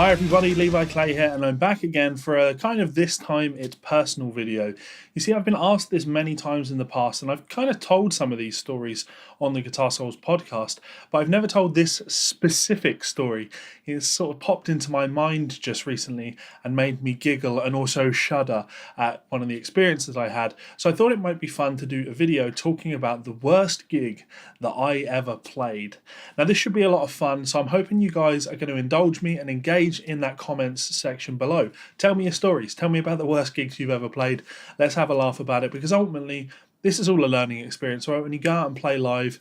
Hi everybody, Levi Clay here, and I'm back again for a kind of this time it's personal video. You see, I've been asked this many times in the past, and I've kind of told some of these stories on the Guitar Souls podcast, but I've never told this specific story. It's sort of popped into my mind just recently and made me giggle and also shudder at one of the experiences I had. So I thought it might be fun to do a video talking about the worst gig that I ever played. Now this should be a lot of fun, so I'm hoping you guys are going to indulge me and engage in that comments section below. Tell me your stories. Tell me about the worst gigs you've ever played. Let's have a laugh about it, because ultimately this is all a learning experience, right? When you go out and play live,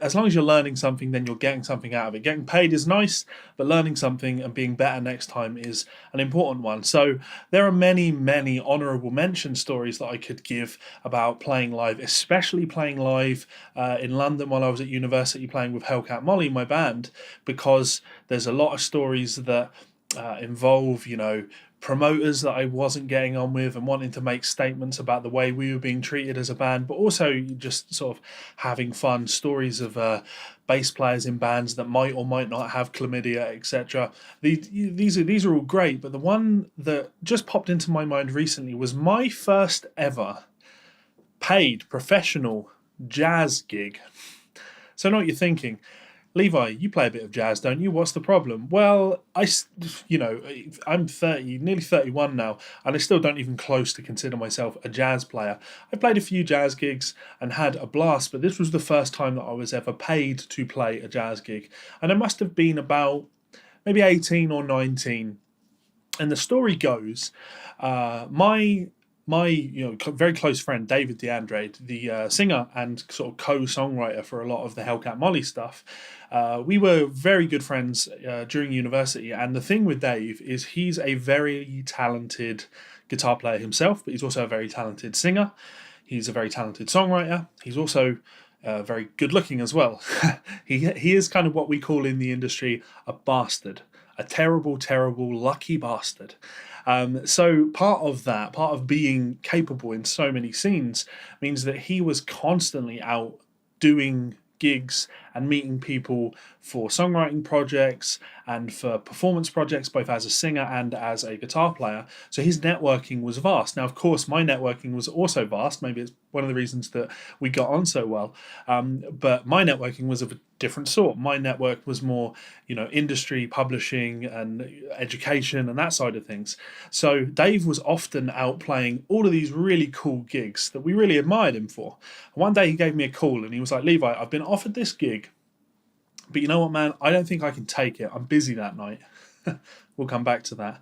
as long as you're learning something, then you're getting something out of it. Getting paid is nice, but learning something and being better next time is an important one. So there are many honourable mention stories that I could give about playing live, especially playing live in London while I was at university playing with Hellcat Molly, my band, because there's a lot of stories that involve, promoters that I wasn't getting on with and wanting to make statements about the way we were being treated as a band, but also just sort of having fun stories of bass players in bands that might or might not have chlamydia, etc. These are all great, but the one that just popped into my mind recently was my first ever paid professional jazz gig. So I know what you're thinking. Levi, you play a bit of jazz, don't you? What's the problem? Well, I'm 30, nearly 31 now, and I still don't even close to consider myself a jazz player. I played a few jazz gigs and had a blast, but this was the first time that I was ever paid to play a jazz gig. And I must have been about maybe 18 or 19. And the story goes, my very close friend David DeAndre, the singer and sort of co-songwriter for a lot of the Hellcat Molly stuff, we were very good friends during university. And the thing with Dave is he's a very talented guitar player himself, but he's also a very talented singer. He's a very talented songwriter. He's also very good looking as well. He is kind of what we call in the industry a bastard. A terrible, lucky bastard. So part of being capable in so many scenes means that he was constantly out doing gigs and meeting people for songwriting projects and for performance projects, both as a singer and as a guitar player. So his networking was vast. Now, of course, my networking was also vast. Maybe it's one of the reasons that we got on so well. But my networking was of a different sort. My network was more, industry, publishing and education and that side of things. So Dave was often out playing all of these really cool gigs that we really admired him for. One day he gave me a call and he was like, Levi, I've been offered this gig, but you know what, man? I don't think I can take it. I'm busy that night. We'll come back to that.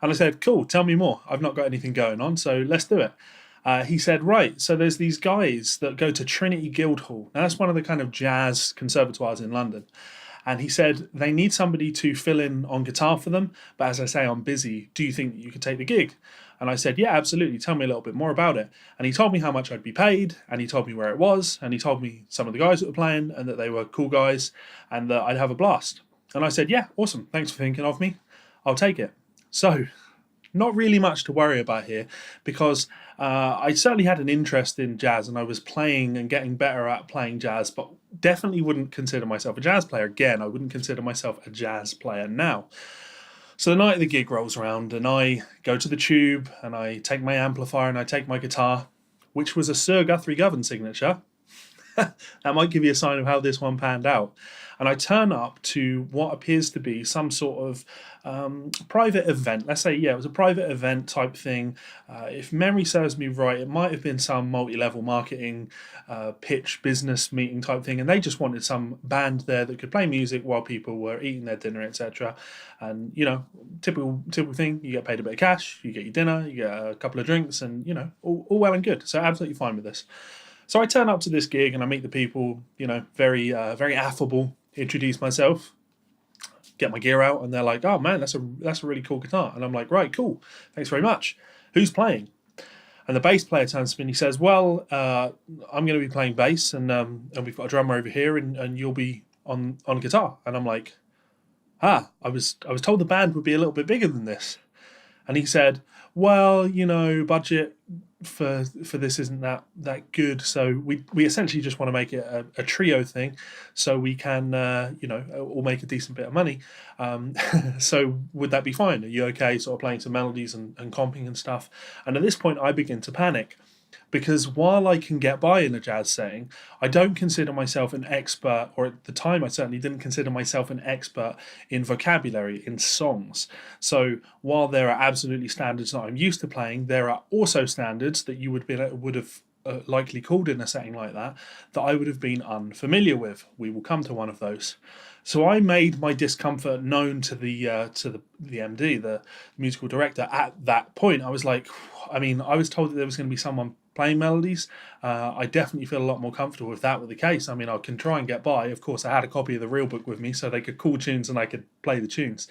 And I said, cool, tell me more. I've not got anything going on, so let's do it. He said, right, so there's these guys that go to Trinity Guildhall. Now, that's one of the kind of jazz conservatoires in London. And he said, they need somebody to fill in on guitar for them. But as I say, I'm busy. Do you think that you could take the gig? And I said, yeah, absolutely. Tell me a little bit more about it. And he told me how much I'd be paid. And he told me where it was. And he told me some of the guys that were playing and that they were cool guys and that I'd have a blast. And I said, yeah, awesome. Thanks for thinking of me. I'll take it. So not really much to worry about here, because I certainly had an interest in jazz and I was playing and getting better at playing jazz, but definitely wouldn't consider myself a jazz player. Again, I wouldn't consider myself a jazz player now. So the night of the gig rolls around and I go to the tube and I take my amplifier and I take my guitar, which was a Sir Guthrie Govan signature. That might give you a sign of how this one panned out. And I turn up to what appears to be some sort of private event. Let's say, yeah, it was a private event type thing. If memory serves me right, it might have been some multi-level marketing pitch business meeting type thing. And they just wanted some band there that could play music while people were eating their dinner, etc. And, typical thing, you get paid a bit of cash, you get your dinner, you get a couple of drinks, and, all well and good. So absolutely fine with this. So I turn up to this gig and I meet the people, very affable, introduce myself, get my gear out, and they're like, oh man, that's a really cool guitar. And I'm like, right, cool, thanks very much. Who's playing? And the bass player turns to me and he says, well, I'm going to be playing bass and we've got a drummer over here and you'll be on guitar. And I'm like, I was told the band would be a little bit bigger than this. And he said, well, budget for this isn't that good, so we essentially just want to make it a trio thing, so we can all make a decent bit of money. So would that be fine? Are you okay sort of playing some melodies and comping and stuff? And at this point I begin to panic, because while I can get by in a jazz setting, I don't consider myself an expert, or at the time I certainly didn't consider myself an expert in vocabulary, in songs. So while there are absolutely standards that I'm used to playing, there are also standards that you would have likely called in a setting like that I would have been unfamiliar with. We will come to one of those. So I made my discomfort known to the MD, the musical director. At that point, I was like, I was told that there was going to be someone playing melodies. I definitely feel a lot more comfortable if that were the case. I can try and get by. Of course, I had a copy of the real book with me, so they could call tunes and I could play the tunes.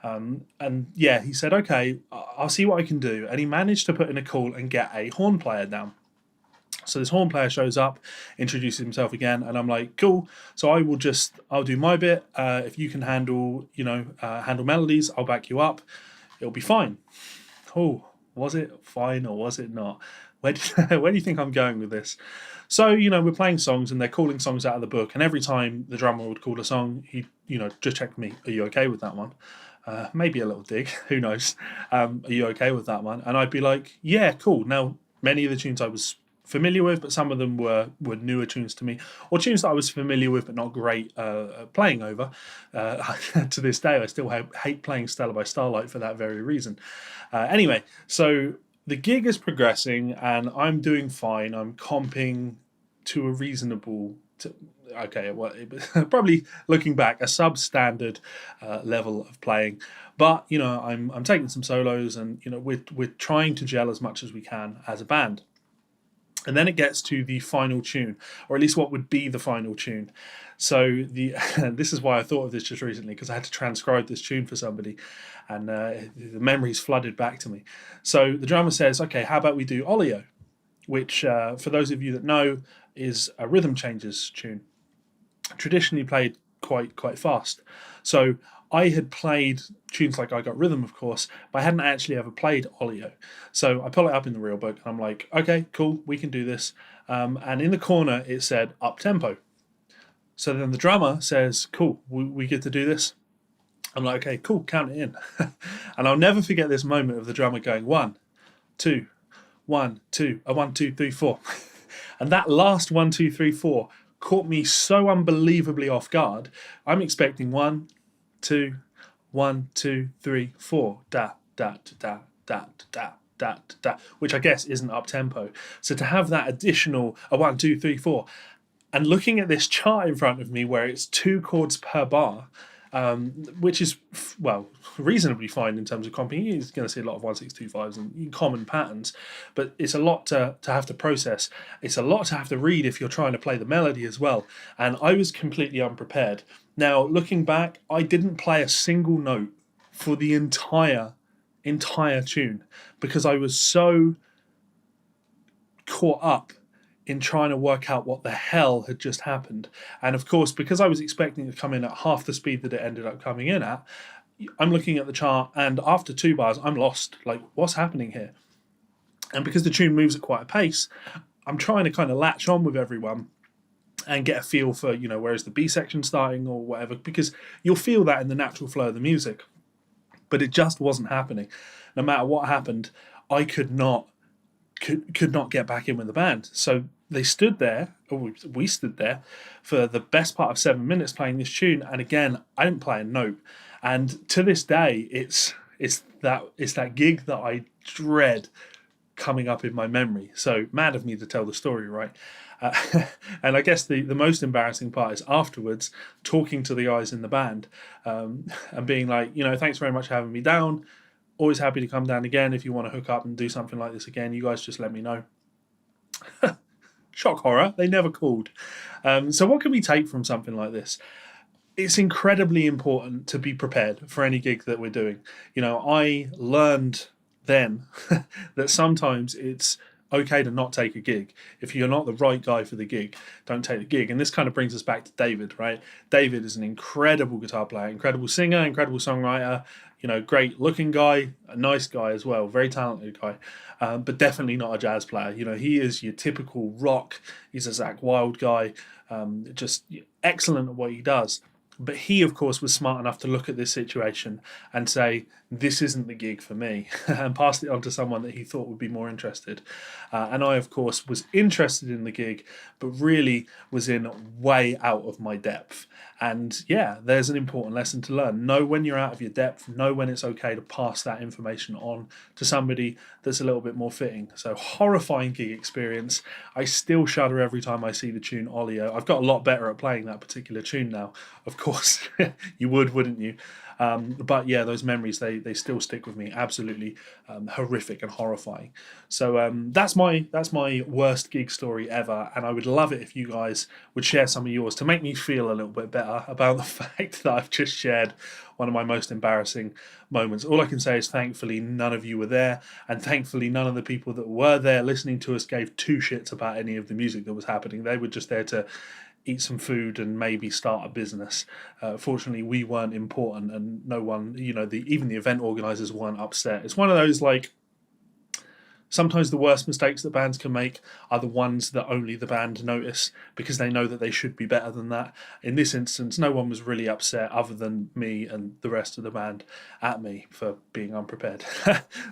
And yeah, he said, okay, I'll see what I can do. And he managed to put in a call and get a horn player down. So this horn player shows up, introduces himself again, and I'm like, cool. So I'll do my bit. If you can handle melodies, I'll back you up. It'll be fine. Oh, was it fine or was it not? Where do you think I'm going with this? So, we're playing songs and they're calling songs out of the book. And every time the drummer would call a song, he'd, just check with me, are you okay with that one? Maybe a little dig, who knows? Are you okay with that one? And I'd be like, yeah, cool. Now, many of the tunes I was familiar with, but some of them were newer tunes to me, or tunes that I was familiar with but not great playing over. To this day, I still hate playing Stella by Starlight for that very reason. Anyway, so the gig is progressing and I'm doing fine. I'm comping to a reasonable, probably looking back, a substandard level of playing. But I'm taking some solos, and we're trying to gel as much as we can as a band. And then it gets to the final tune, or at least what would be the final tune. So this is why I thought of this just recently, because I had to transcribe this tune for somebody, and the memories flooded back to me. So the drummer says, okay, how about we do Olio, which for those of you that know is a rhythm changes tune, traditionally played quite fast. So I had played tunes like I Got Rhythm, of course, but I hadn't actually ever played Olio. So I pull it up in the real book and I'm like, okay, cool, we can do this. And in the corner it said up tempo. So then the drummer says, cool, we get to do this. I'm like, okay, cool, count it in. And I'll never forget this moment of the drummer going 1, 2, 1, 2, 1, 2, 3, 4. And that last 1, 2, 3, 4 caught me so unbelievably off guard. I'm expecting 1, 2, 1, 2, 3, 4, da da da da da da da, which I guess isn't up tempo. So to have that additional 1, 2, 3, 4, and looking at this chart in front of me where it's 2 chords per bar, which is reasonably fine in terms of comping. You're going to see a lot of 1-6-2-5s and common patterns, but it's a lot to have to process. It's a lot to have to read if you're trying to play the melody as well. And I was completely unprepared. Now, looking back, I didn't play a single note for the entire tune because I was so caught up in trying to work out what the hell had just happened. And of course, because I was expecting it to come in at half the speed that it ended up coming in at, I'm looking at the chart and after 2 bars, I'm lost. Like, what's happening here? And because the tune moves at quite a pace, I'm trying to kind of latch on with everyone and get a feel for, where is the B section starting or whatever, because you'll feel that in the natural flow of the music. But it just wasn't happening. No matter what happened, I could not get back in with the band. So they stood there, or we stood there, for the best part of 7 minutes playing this tune. And again, I didn't play a note. And to this day, it's that gig that I dread coming up in my memory. So mad of me to tell the story, right? And I guess the most embarrassing part is afterwards talking to the guys in the band and being like, thanks very much for having me down. Always happy to come down again. If you want to hook up and do something like this again, you guys just let me know. Shock horror, they never called. So what can we take from something like this? It's incredibly important to be prepared for any gig that we're doing. I learned then that sometimes it's okay to not take a gig. If you're not the right guy for the gig, don't take the gig. And this kind of brings us back to David, right? David is an incredible guitar player, incredible singer, incredible songwriter, great looking guy, a nice guy as well, very talented guy, but definitely not a jazz player. He is your typical rock. He's a Zach Wild guy, just excellent at what he does. But he, of course, was smart enough to look at this situation and say, this isn't the gig for me, and passed it on to someone that he thought would be more interested. And I, of course, was interested in the gig, but really was in way out of my depth. And yeah, there's an important lesson to learn. Know when you're out of your depth, know when it's okay to pass that information on to somebody that's a little bit more fitting. So, horrifying gig experience. I still shudder every time I see the tune Olio. I've got a lot better at playing that particular tune now, of course. You would, wouldn't you? But yeah, those memories, they still stick with me. Absolutely horrific and horrifying. So that's my worst gig story ever, and I would love it if you guys would share some of yours to make me feel a little bit better about the fact that I've just shared one of my most embarrassing moments. All I can say is thankfully none of you were there, and thankfully none of the people that were there listening to us gave two shits about any of the music that was happening. They were just there to eat some food and maybe start a business. Fortunately, we weren't important, and no one, even the event organizers weren't upset. It's one of those, like, sometimes the worst mistakes that bands can make are the ones that only the band notice because they know that they should be better than that. In this instance, no one was really upset other than me and the rest of the band at me for being unprepared.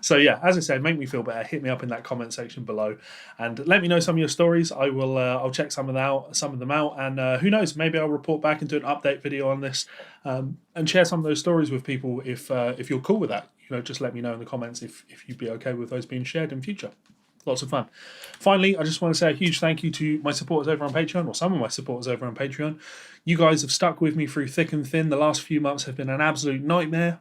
So yeah, as I said, make me feel better. Hit me up in that comment section below and let me know some of your stories. I'll check some of them out, and who knows, maybe I'll report back and do an update video on this, and share some of those stories with people if you're cool with that. Just let me know in the comments if you'd be okay with those being shared in future. Lots of fun. Finally, I just want to say a huge thank you to my supporters over on Patreon, or some of my supporters over on Patreon. You guys have stuck with me through thick and thin. The last few months have been an absolute nightmare.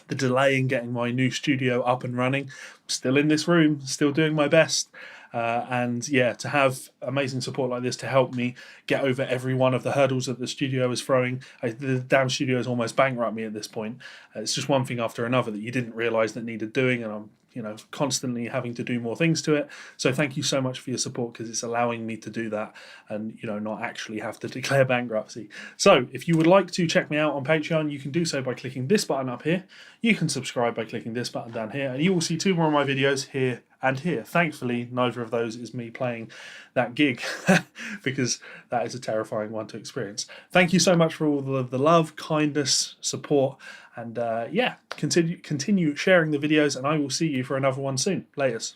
The delay in getting my new studio up and running. I'm still in this room, still doing my best. And yeah, to have amazing support like this to help me get over every one of the hurdles that the studio is throwing. The damn studio is almost bankrupt me at this point. It's just one thing after another that you didn't realise that needed doing, and I'm constantly having to do more things to it. So thank you so much for your support, because it's allowing me to do that and not actually have to declare bankruptcy. So if you would like to check me out on Patreon, you can do so by clicking this button up here. You can subscribe by clicking this button down here, and you will see two more of my videos here and here. Thankfully, neither of those is me playing that gig because that is a terrifying one to experience. Thank you so much for all of the love, kindness, support, and yeah, continue sharing the videos, and I will see you for another one soon. Laters.